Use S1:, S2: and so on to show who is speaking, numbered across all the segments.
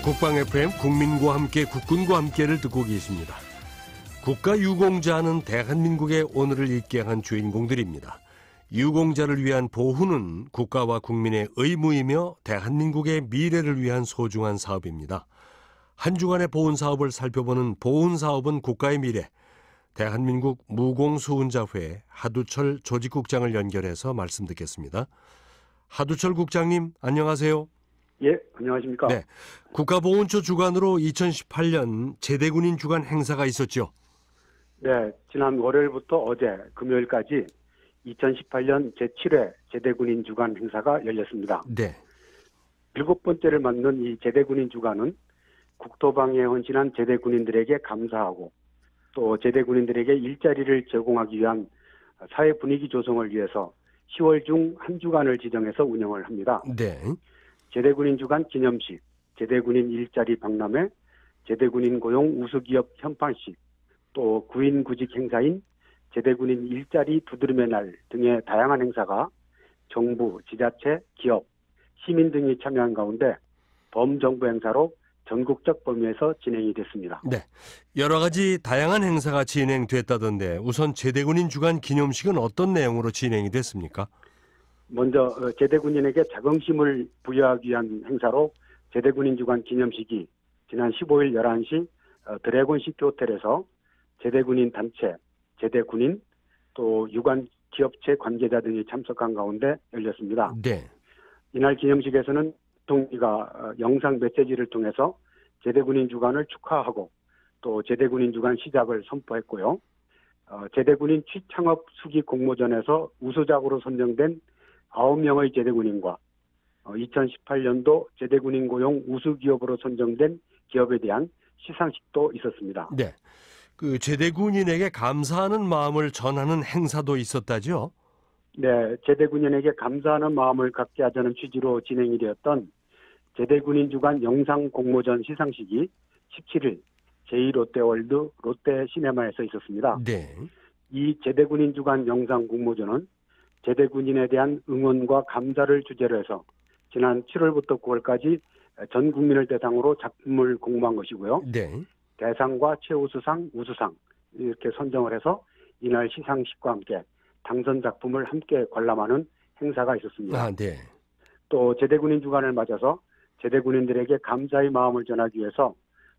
S1: 국방 FM 국민과 함께 국군과 함께를 듣고 계십니다. 국가유공자는 대한민국의 오늘을 있게 한 주인공들입니다. 유공자를 위한 보훈은 국가와 국민의 의무이며 대한민국의 미래를 위한 소중한 사업입니다. 한 주간의 보훈사업을 살펴보는 보훈사업은 국가의 미래. 대한민국 무공수훈자회 하두철 조직국장을 연결해서 말씀 듣겠습니다. 하두철 국장님, 안녕하세요.
S2: 예, 안녕하십니까.
S1: 네, 국가보훈처 주관으로 2018년 제대군인 주간 행사가 있었죠.
S2: 네, 지난 월요일부터 어제 금요일까지 2018년 제7회 제대군인 주간 행사가 열렸습니다.
S1: 네.
S2: 7번째를 맞는 이 제대군인 주간은 국토방위에 헌신한 제대군인들에게 감사하고 또 제대군인들에게 일자리를 제공하기 위한 사회 분위기 조성을 위해서 10월 중 한 주간을 지정해서 운영을 합니다.
S1: 네.
S2: 제대군인 주간 기념식, 제대군인 일자리 박람회, 제대군인 고용 우수기업 현판식, 또 구인 구직 행사인 제대군인 일자리 두드림의 날 등의 다양한 행사가 정부, 지자체, 기업, 시민 등이 참여한 가운데 범정부 행사로 전국적 범위에서 진행이 됐습니다.
S1: 네, 여러 가지 다양한 행사가 진행됐다던데 우선 제대군인 주간 기념식은 어떤 내용으로 진행이 됐습니까?
S2: 먼저 제대군인에게 자긍심을 부여하기 위한 행사로 제대군인 주간 기념식이 지난 15일 11시 드래곤시티 호텔에서 제대군인 단체, 제대군인 또 유관 기업체 관계자 등이 참석한 가운데 열렸습니다.
S1: 네.
S2: 이날 기념식에서는 대통령이 영상 메시지를 통해서 제대군인 주간을 축하하고 또 제대군인 주간 시작을 선포했고요. 제대군인 취창업 수기 공모전에서 우수작으로 선정된 9명의 제대군인과 2018년도 제대군인 고용 우수기업으로 선정된 기업에 대한 시상식도 있었습니다.
S1: 네. 그 제대군인에게 감사하는 마음을 전하는 행사도 있었다죠?
S2: 네, 제대군인에게 감사하는 마음을 갖게 하자는 취지로 진행이 되었던 제대군인 주간 영상 공모전 시상식이 17일 제2롯데월드 롯데시네마에서 있었습니다.
S1: 네.
S2: 이 제대군인 주간 영상 공모전은 제대군인에 대한 응원과 감사를 주제로 해서 지난 7월부터 9월까지 전 국민을 대상으로 작품을 공모한 것이고요.
S1: 네.
S2: 대상과 최우수상, 우수상 이렇게 선정을 해서 이날 시상식과 함께 당선 작품을 함께 관람하는 행사가 있었습니다.
S1: 아, 네.
S2: 또 제대군인 주간을 맞아서 제대군인들에게 감사의 마음을 전하기 위해서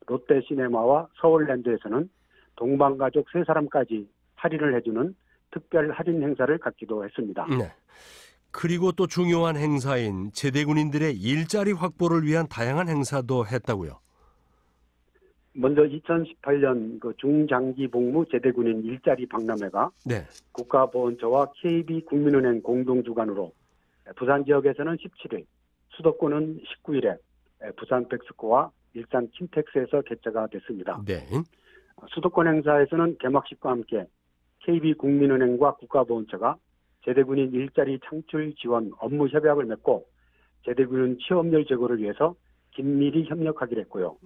S2: 롯데시네마와 서울랜드에서는 동방가족 3사람까지 할인을 해주는 특별 할인 행사를 갖기도 했습니다.
S1: 네. 그리고 또 중요한 행사인 제대군인들의 일자리 확보를 위한 다양한 행사도 했다고요.
S2: 먼저 2018년 중장기 복무 제대군인 일자리 박람회가
S1: 네.
S2: 국가보훈처와 KB국민은행 공동 주관으로 부산 지역에서는 17일, 수도권은 19일에 부산 백스코와 일산 킨텍스에서 개최가 됐습니다.
S1: 네.
S2: 수도권 행사에서는 개막식과 함께 KB국민은행과 국가보훈처가 제대군인 일자리 창출 지원 업무 협약을 맺고 제대군인 취업률 제고를 위해서 긴밀히 협력하기로 했고요.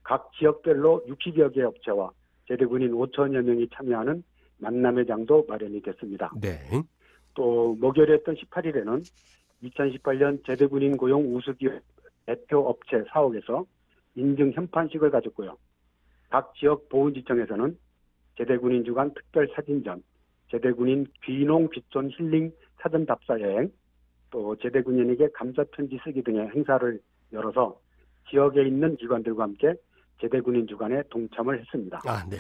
S2: 각 지역별로 60여 개 업체와 제대군인 5천여 명이 참여하는 만남의 장도 마련이 됐습니다.
S1: 네.
S2: 또 목요일이었던 18일에는 2018년 제대군인 고용 우수기업 대표 업체 사옥에서 인증 현판식을 가졌고요. 각 지역 보훈지청에서는 제대군인 주간 특별 사진전, 제대군인 귀농 귀촌 힐링 사전 답사 여행, 또 제대군인에게 감사 편지 쓰기 등의 행사를 열어서 지역에 있는 기관들과 함께 제대군인 주간에 동참을 했습니다.
S1: 아, 네.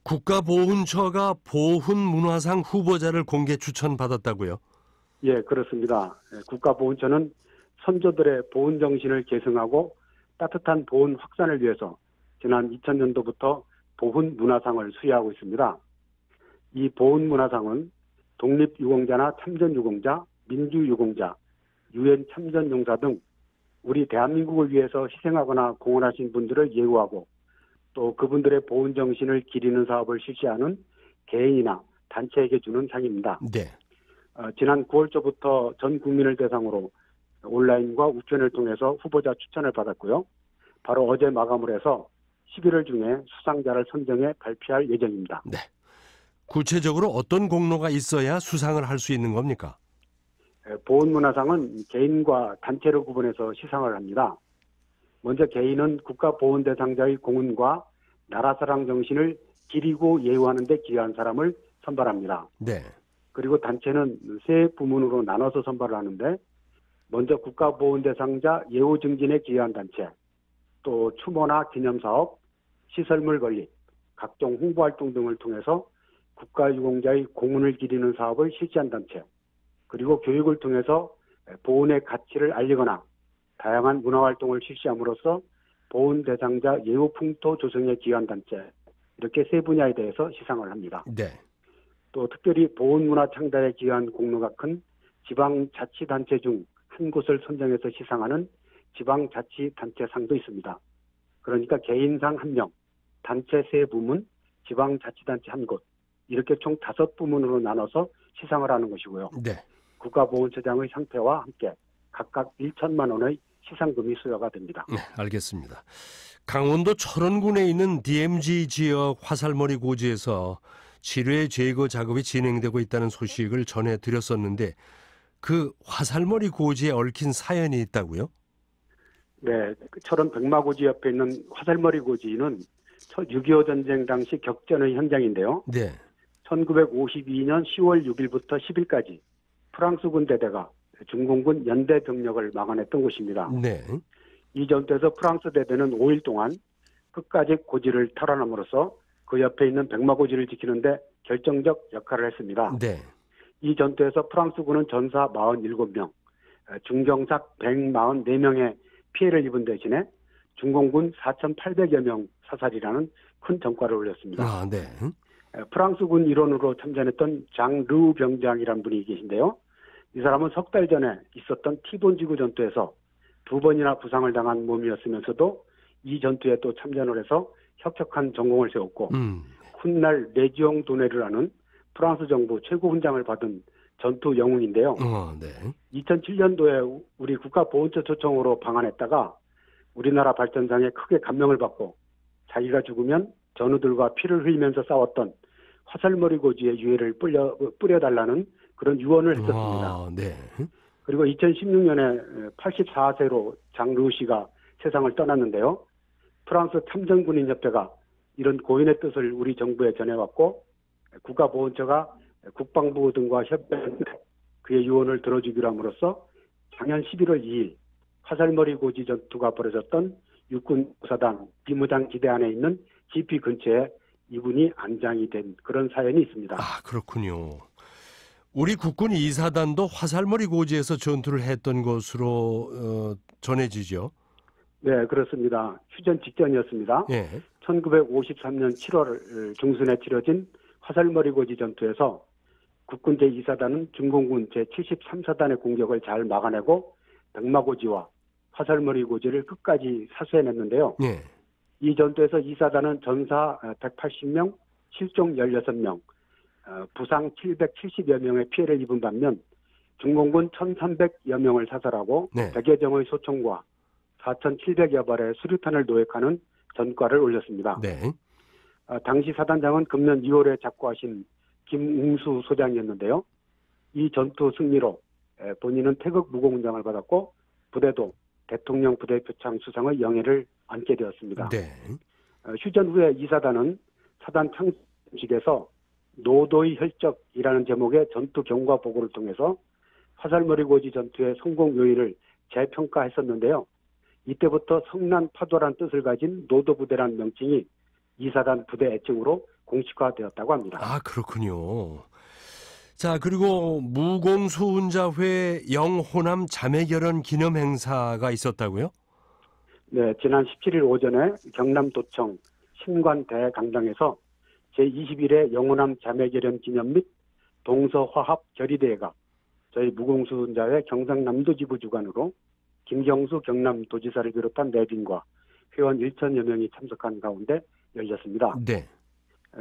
S1: 국가보훈처가 보훈문화상 후보자를 공개 추천받았다고요?
S2: 예, 그렇습니다. 국가보훈처는 선조들의 보훈 정신을 계승하고 따뜻한 보훈 확산을 위해서 지난 2000년도부터 보훈문화상을 수여하고 있습니다. 이 보훈문화상은 독립유공자나 참전유공자, 민주유공자, 유엔 참전용사 등 우리 대한민국을 위해서 희생하거나 공헌하신 분들을 예우하고 또 그분들의 보훈 정신을 기리는 사업을 실시하는 개인이나 단체에게 주는 상입니다.
S1: 네.
S2: 지난 9월 초부터 전 국민을 대상으로 온라인과 우편을 통해서 후보자 추천을 받았고요. 바로 어제 마감을 해서 11월 중에 수상자를 선정해 발표할 예정입니다.
S1: 네. 구체적으로 어떤 공로가 있어야 수상을 할 수 있는 겁니까?
S2: 보훈문화상은 개인과 단체로 구분해서 시상을 합니다. 먼저 개인은 국가보훈 대상자의 공헌과 나라사랑 정신을 기리고 예우하는 데 기여한 사람을 선발합니다.
S1: 네.
S2: 그리고 단체는 세 부문으로 나눠서 선발을 하는데 먼저 국가보훈 대상자 예우 증진에 기여한 단체, 또 추모나 기념사업, 시설물 건립, 각종 홍보활동 등을 통해서 국가유공자의 공헌을 기리는 사업을 실시한 단체, 그리고 교육을 통해서 보훈의 가치를 알리거나 다양한 문화활동을 실시함으로써 보훈 대상자 예우 풍토 조성에 기여한 단체, 이렇게 세 분야에 대해서 시상을 합니다.
S1: 네.
S2: 또 특별히 보훈문화 창달에 기여한 공로가 큰 지방자치단체 중 한 곳을 선정해서 시상하는 지방자치단체상도 있습니다. 그러니까 개인상 1명, 단체 3부문, 지방자치단체 1곳, 이렇게 총 5부문으로 나눠서 시상을 하는 것이고요.
S1: 네.
S2: 국가보훈처장의 상패와 함께 각각 1천만 원의 시상금이 수여가 됩니다.
S1: 네, 알겠습니다. 강원도 철원군에 있는 DMZ 지역 화살머리 고지에서 지뢰 제거 작업이 진행되고 있다는 소식을 전해드렸었는데 그 화살머리 고지에 얽힌 사연이 있다고요?
S2: 네, 철원 백마고지 옆에 있는 화살머리 고지는 6.25 전쟁 당시 격전의 현장인데요.
S1: 네.
S2: 1952년 10월 6일부터 10일까지 프랑스군 대대가 중공군 연대 병력을 막아냈던 곳입니다.
S1: 네.
S2: 이 전투에서 프랑스 대대는 5일 동안 끝까지 고지를 탈환함으로써 그 옆에 있는 백마고지를 지키는데 결정적 역할을 했습니다.
S1: 네.
S2: 이 전투에서 프랑스군은 전사 47명, 중경삭 144명의 피해를 입은 대신에 중공군 4,800여 명 사살이라는 큰 전과를 올렸습니다.
S1: 아, 네.
S2: 프랑스군 일원으로 참전했던 장르 병장이라는 분이 계신데요. 이 사람은 석 달 전에 있었던 티본 지구 전투에서 2번이나 부상을 당한 몸이었으면서도 이 전투에 또 참전을 해서 혁혁한 전공을 세웠고 훗날 레지옹 도네르라는 프랑스 정부 최고 훈장을 받은 전투 영웅인데요.
S1: 네.
S2: 2007년도에 우리 국가보훈처 초청으로 방한했다가 우리나라 발전상에 크게 감명을 받고 자기가 죽으면 전우들과 피를 흘리면서 싸웠던 화살머리 고지의 유해를 뿌려달라는 그런 유언을 했었습니다.
S1: 아, 네.
S2: 그리고 2016년에 84세로 장르 씨가 세상을 떠났는데요. 프랑스 참전군인협회가 이런 고인의 뜻을 우리 정부에 전해왔고 국가보훈처가 국방부 등과 협의해 그의 유언을 들어주기로 함으로써 작년 11월 2일 화살머리 고지 전투가 벌어졌던 육군 사단 비무장 기대 안에 있는 GP 근처에 이분이 안장이 된 그런 사연이 있습니다.
S1: 아, 그렇군요. 우리 국군 2사단도 화살머리 고지에서 전투를 했던 것으로 전해지죠.
S2: 네, 그렇습니다. 휴전 직전이었습니다.
S1: 예.
S2: 1953년 7월 중순에 치러진 화살머리 고지 전투에서 국군 제2사단은 중공군 제73사단의 공격을 잘 막아내고 백마고지와 화살머리 고지를 끝까지 사수해냈는데요.
S1: 예.
S2: 이 전투에서 2사단은 전사 180명, 실종 16명, 부상 770여 명의 피해를 입은 반면 중공군 1,300여 명을 사살하고
S1: 네.
S2: 100여 정의 소총과 4,700여 발의 수류탄을 노획하는 전과를 올렸습니다.
S1: 네.
S2: 당시 사단장은 금년 2월에 작고하신 김웅수 소장이었는데요. 이 전투 승리로 본인은 태극 무공훈장을 받았고 부대도 대통령 부대표창 수상의 영예를 안게 되었습니다.
S1: 네.
S2: 휴전 후에 이 사단은 사단 창직에서 노도의 혈적이라는 제목의 전투 경과 보고를 통해서 화살머리 고지 전투의 성공 요인을 재평가했었는데요. 이때부터 성난 파도란 뜻을 가진 노도부대란 명칭이 이 사단 부대 애칭으로 공식화되었다고 합니다.
S1: 아, 그렇군요. 자, 그리고 무공수훈자회 영호남 자매결연 기념 행사가 있었다고요?
S2: 네, 지난 17일 오전에 경남도청 신관대강당에서 제21회 영호남 자매결연 기념 및 동서화합 결의대회가 저희 무공수훈자회 경상남도 지부 주관으로 김경수 경남도지사를 비롯한 내빈과 회원 1천여 명이 참석한 가운데 열렸습니다.
S1: 네.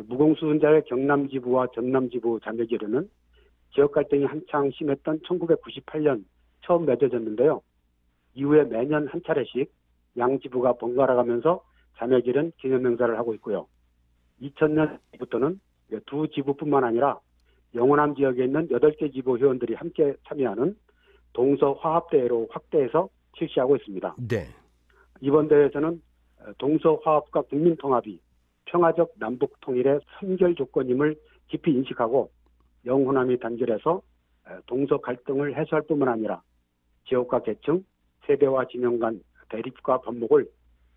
S2: 무공수훈자회 경남지부와 전남지부 자매결연은 지역 갈등이 한창 심했던 1998년 처음 맺어졌는데요. 이후에 매년 한 차례씩 양 지부가 번갈아 가면서 자매결연 기념행사를 하고 있고요. 2000년부터는 두 지부뿐만 아니라 영호남 지역에 있는 8개 지부 회원들이 함께 참여하는 동서화합대회로 확대해서 실시하고 있습니다.
S1: 네.
S2: 이번 대회에서는 동서화합과 국민통합이 평화적 남북통일의 선결 조건임을 깊이 인식하고 영호남이 단결해서 동서 갈등을 해소할 뿐만 아니라 지역과 계층, 세대와 진영 간 대립과 반목을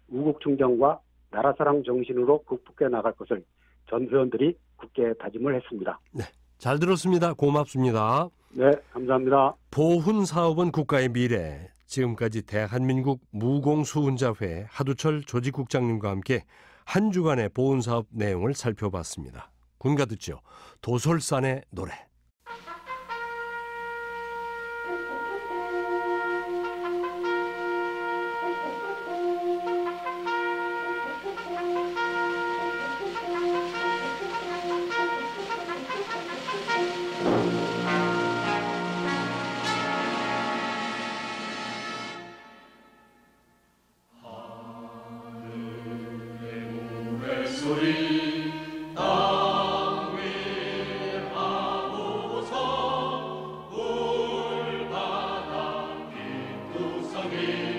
S2: 우국충정과 나라사랑 정신으로 극복해 나갈 것을 전 회원들이 굳게 다짐을 했습니다.
S1: 네, 잘 들었습니다. 고맙습니다.
S2: 네, 감사합니다.
S1: 보훈 사업은 국가의 미래. 지금까지 대한민국 무공수훈자회 하두철 조직국장님과 함께 한 주간의 보훈 사업 내용을 살펴봤습니다. 군가 듣죠. 도솔산의 노래.
S3: 소리 땅 위에 하고서 물바다 빈 구성이